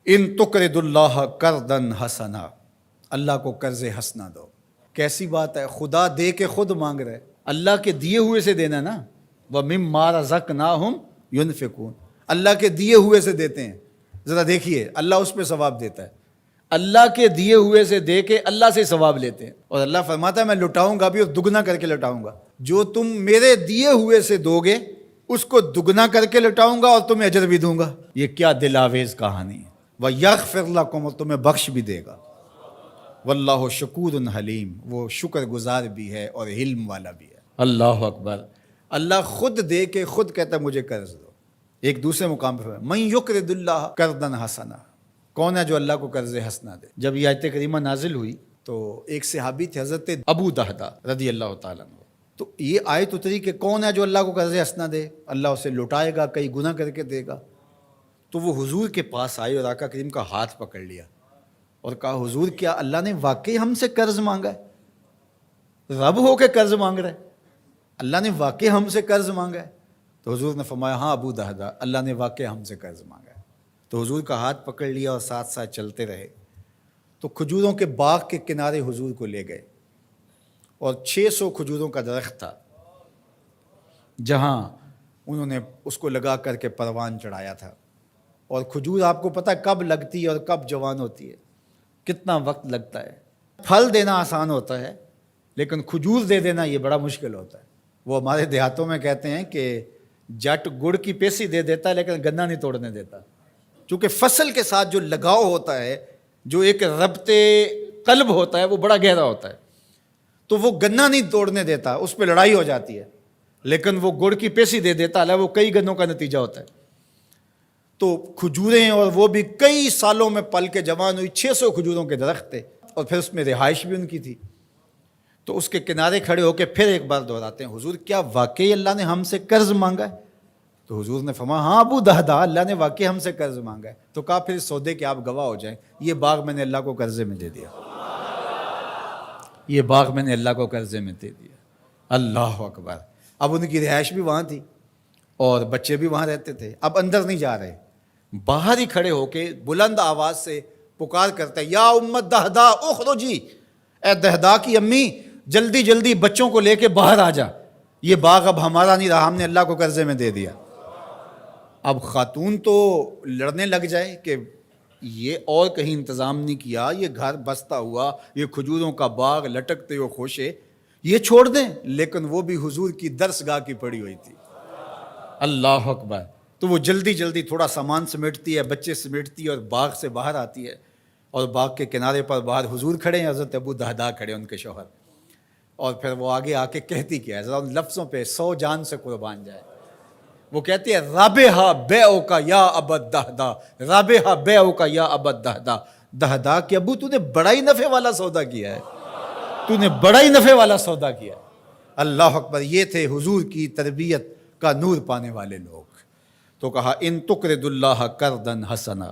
ان تقرض اللہ قرضا حسنا، اللہ کو قرض حسنا دو۔ کیسی بات ہے، خدا دے کے خود مانگ رہے، اللہ کے دیے ہوئے سے دینا نا۔ وَمِمَّا رَزَقْنَاهُمْ يُنْفِقُونَ، اللہ کے دیے ہوئے سے دیتے ہیں۔ ذرا دیکھیے اللہ اس پہ ثواب دیتا ہے، اللہ کے دیے ہوئے سے دے کے اللہ سے ثواب لیتے ہیں، اور اللہ فرماتا ہے میں لٹاؤں گا بھی اور دگنا کر کے لٹاؤں گا۔ جو تم میرے دیے ہوئے سے دو گے اس کو دگنا کر کے لٹاؤں گا اور تمہیں اجر بھی دوں گا۔ یہ کیا دل آویز کہانی ہے۔ وَيَغْفِرْ لَكُمْ، اور تمہیں بخش بھی دے گا۔ واللہ شکور حلیم، وہ شکر گزار بھی ہے اور حلم والا بھی ہے۔ اللہ اکبر۔ اللہ خود دے کے خود کہتا ہے مجھے قرض دو۔ ایک دوسرے مقام پہ مَن یقرض اللہ قرضا حسنا، کون ہے جو اللہ کو قرض حسنا دے؟ جب یہ آیت کریمہ نازل ہوئی تو ایک صحابی تھے حضرت ابو دہدا رضی اللہ تعالیٰ عنہ، تو یہ آیت اتری کہ کون ہے جو اللہ کو قرض حسنا دے، اللہ اسے لٹائے گا، کئی گناہ کر کے دے گا۔ تو وہ حضور کے پاس آئے اور آقا کریم کا ہاتھ پکڑ لیا اور کہا حضور کیا اللہ نے واقعی ہم سے قرض مانگا ہے؟ رب ہو کے قرض مانگ رہے، اللہ نے واقعی ہم سے قرض مانگا ہے؟ تو حضور نے فرمایا ہاں ابو دہدا، اللہ نے واقعی ہم سے قرض مانگا ہے۔ تو حضور کا ہاتھ پکڑ لیا اور ساتھ ساتھ چلتے رہے، تو کھجوروں کے باغ کے کنارے حضور کو لے گئے، اور 600 کھجوروں کا درخت تھا جہاں انہوں نے اس کو لگا کر کے پروان چڑھایا تھا۔ اور کھجور آپ کو پتہ ہے کب لگتی ہے اور کب جوان ہوتی ہے، کتنا وقت لگتا ہے۔ پھل دینا آسان ہوتا ہے لیکن کھجور دے دینا یہ بڑا مشکل ہوتا ہے۔ وہ ہمارے دیہاتوں میں کہتے ہیں کہ جٹ گڑ کی پیسی دے دیتا ہے لیکن گنا نہیں توڑنے دیتا، چونکہ فصل کے ساتھ جو لگاؤ ہوتا ہے، جو ایک ربط قلب ہوتا ہے، وہ بڑا گہرا ہوتا ہے، تو وہ گنا نہیں توڑنے دیتا، اس پہ لڑائی ہو جاتی ہے۔ لیکن وہ گڑ کی پیسی دے دیتا ہے، وہ کئی گنوں کا نتیجہ ہوتا ہے۔ تو کھجوریں، اور وہ بھی کئی سالوں میں پل کے جوان ہوئی، 600 کھجوروں کے درخت تھے، اور پھر اس میں رہائش بھی ان کی تھی۔ تو اس کے کنارے کھڑے ہو کے پھر ایک بار دہراتے ہیں حضور کیا واقعی اللہ نے ہم سے قرض مانگا ہے؟ تو حضور نے فرمایا ہاں ابو دہدا، اللہ نے واقعی ہم سے قرض مانگا ہے۔ تو کہا پھر سودے کے آپ گواہ ہو جائیں، یہ باغ میں نے اللہ کو قرضے میں دے دیا، یہ باغ میں نے اللہ کو قرضے میں دے دیا۔ اللہ اکبر۔ اب ان کی رہائش بھی وہاں تھی اور بچے بھی وہاں رہتے تھے، اب اندر نہیں جا رہے، باہر ہی کھڑے ہو کے بلند آواز سے پکار کرتے یا امت دہدا اخرجی، اے دہدا کی امی جلدی جلدی بچوں کو لے کے باہر آ جا، یہ باغ اب ہمارا نہیں رہا، ہم نے اللہ کو قرضے میں دے دیا۔ اب خاتون تو لڑنے لگ جائے کہ یہ اور کہیں انتظام نہیں کیا، یہ گھر بستا ہوا، یہ کھجوروں کا باغ لٹکتے ہوئے خوشے، یہ چھوڑ دیں، لیکن وہ بھی حضور کی درسگاہ کی پڑی ہوئی تھی۔ اللہ اکبر۔ تو وہ جلدی جلدی تھوڑا سامان سمیٹتی ہے، بچے سمیٹتی ہے، اور باغ سے باہر آتی ہے، اور باغ کے کنارے پر باہر حضور کھڑے ہیں، حضرت ابو دہدا کھڑے ہیں ان کے شوہر، اور پھر وہ آگے آ کے کہتی کیا ہے، ذرا ان لفظوں پہ 100 جان سے قربان جائے۔ وہ کہتی ہے رابحہ بیعک یا ابا دہدا، رابحہ بیعک یا ابا دہدا، دہدا کہ ابو تو نے بڑا ہی نفع والا سودا کیا ہے، تو نے بڑا ہی نفع والا سودا کیا ہے۔ اللہ اکبر۔ یہ تھے حضور کی تربیت کا نور پانے والے لوگ۔ تو کہا ان تقرض اللہ قرضا حسنا،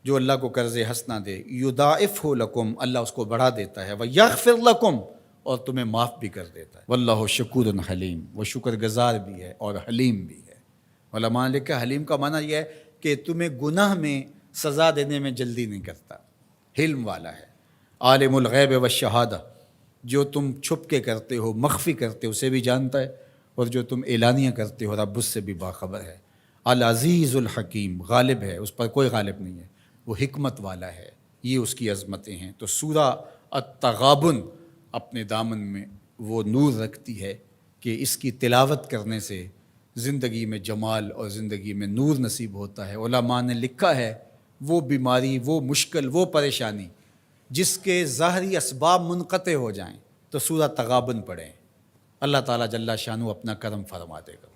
جو اللہ کو قرض حسنا دے، یضاعفہ لکم، اللہ اس کو بڑھا دیتا ہے، ویغفر لکم، اور تمہیں معاف بھی کر دیتا ہے۔ واللہ شکور حلیم، وہ شکر گزار بھی ہے اور حلیم بھی ہے۔ علماء نے لکھا حلیم کا معنی یہ ہے کہ تمہیں گناہ میں سزا دینے میں جلدی نہیں کرتا، حلم والا ہے۔ عالم الغیب والشہادہ، جو تم چھپ کے کرتے ہو، مخفی کرتے ہو، اسے بھی جانتا ہے، اور جو تم اعلانیہ کرتے ہو رب اس سے بھی باخبر ہے۔ العزیز الحکیم، غالب ہے، اس پر کوئی غالب نہیں ہے، وہ حکمت والا ہے، یہ اس کی عظمتیں ہیں۔ تو سورہ التغابن اپنے دامن میں وہ نور رکھتی ہے کہ اس کی تلاوت کرنے سے زندگی میں جمال اور زندگی میں نور نصیب ہوتا ہے۔ علماء نے لکھا ہے وہ بیماری، وہ مشکل، وہ پریشانی جس کے ظاہری اسباب منقطع ہو جائیں تو سورہ تغابن پڑھیں، اللہ تعالیٰ جل شانہ اپنا کرم فرما دے گا،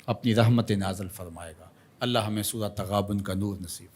اپنی رحمت نازل فرمائے گا۔ اللہ ہمیں سورہ تغابن کا نور نصیب